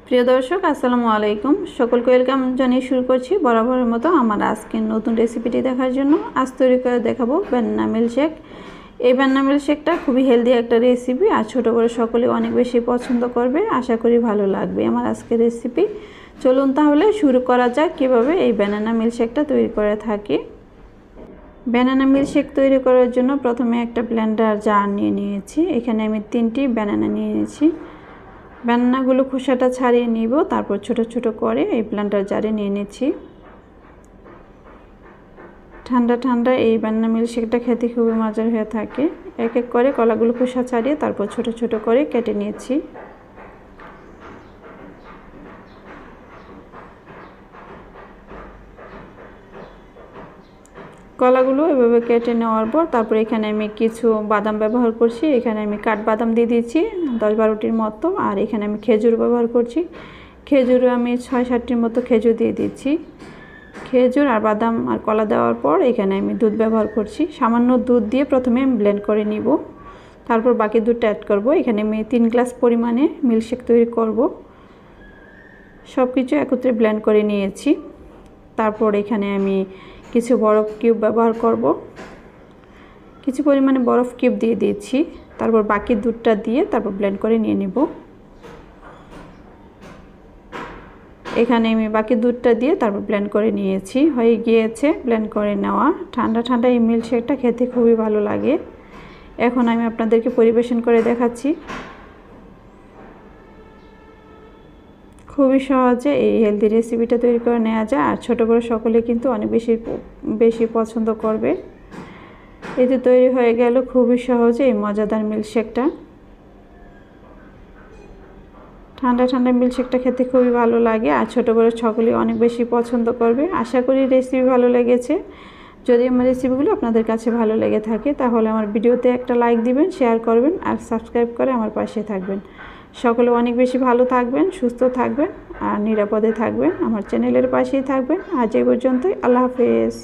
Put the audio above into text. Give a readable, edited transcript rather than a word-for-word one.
প্রিয় দর্শক আসসালামু আলাইকুম, সকলকে ওয়েলকাম জানিয়ে শুরু করছি বরাবরের মতো আমার আজকের নতুন রেসিপিটি দেখার জন্য। আজ তৈরি করে দেখাবো ব্যানানা মিল্কশেক। এই ব্যানানা মিল্কশেকটা খুবই হেলদি একটা রেসিপি, আর ছোটো করে সকলে অনেক বেশি পছন্দ করবে। আশা করি ভালো লাগবে আমার আজকের রেসিপি। চলুন তাহলে শুরু করা যাক কীভাবে এই ব্যানানা মিল্কশেকটা তৈরি করে থাকি। ব্যানানা মিল্কশেক তৈরি করার জন্য প্রথমে একটা ব্লেন্ডার জার নিয়ে নিয়েছি। এখানে আমি 3টি ব্যানানা নিয়ে নিয়েছি। ব্যানানাগুলো খোসাটা ছাড়িয়ে নিব, তারপর ছোট ছোট করে এই ব্লেন্ডার জারে নিয়ে নিচ্ছি। ঠান্ডা ঠান্ডা এই ব্যানানা মিল্কশেকটা খেতে খুবই মজার হয়ে থাকে। এক এক করে কলাগুলো খোসা ছাড়িয়ে তারপর ছোট ছোট করে কেটে নিয়েছি। কলাগুলো এভাবে কেটে নেওয়ার পর তারপর এখানে আমি কিছু বাদাম ব্যবহার করছি। এখানে আমি কাঠবাদাম দিয়ে দিয়েছি 10-12টির মতো, আর এখানে আমি খেজুর ব্যবহার করছি। খেজুরও আমি 6-7টির মতো খেজুর দিয়ে দিচ্ছি। খেজুর আর বাদাম আর কলা দেওয়ার পর এখানে আমি দুধ ব্যবহার করছি। সামান্য দুধ দিয়ে প্রথমে আমি ব্লেন্ড করে নিব, তারপর বাকি দুধটা অ্যাড করব। এখানে আমি 3 গ্লাস পরিমাণে মিল্কশেক তৈরি করব। সব কিছু একত্রে ব্লেন্ড করে নিয়েছি। তারপর এখানে আমি কিছু বরফ কিউব ব্যবহার করব। কিছু পরিমাণে বরফ কিউব দিয়ে দিয়েছি। তারপর বাকি দুধটা দিয়ে তারপর ব্লেন্ড করে নিয়ে নেব। এখানে আমি বাকি দুধটা দিয়ে তারপর ব্লেন্ড করে নিয়েছি। হয়ে গিয়েছে ব্লেন্ড করে নেওয়া। ঠান্ডা ঠান্ডা এই মিল্কশেকটা খেতে খুবই ভালো লাগে। এখন আমি আপনাদেরকে পরিবেশন করে দেখাচ্ছি। খুবই সহজে এই হেলদি রেসিপিটা তৈরি করে নেওয়া যায়, আর ছোটো বড়ো সকলে কিন্তু অনেক বেশি পছন্দ করবে। এই যে তৈরি হয়ে গেল খুবই সহজে এই মজাদার মিল্কশেকটা। ঠান্ডা ঠান্ডা মিল্কশেকটা খেতে খুবই ভালো লাগে, আর ছোটো বড়ো সকলেই অনেক বেশি পছন্দ করবে। আশা করি রেসিপি ভালো লেগেছে। যদি আমার রেসিপিগুলো আপনাদের কাছে ভালো লেগে থাকে তাহলে আমার ভিডিওতে একটা লাইক দিবেন, শেয়ার করবেন, আর সাবস্ক্রাইব করে আমার পাশে থাকবেন। সকলে অনেক বেশি ভালো থাকবেন, সুস্থ থাকবেন, আর নিরাপদে থাকবেন। আমার চ্যানেলের পাশেই থাকবেন। আজ এই পর্যন্তই। আল্লাহ হাফেজ।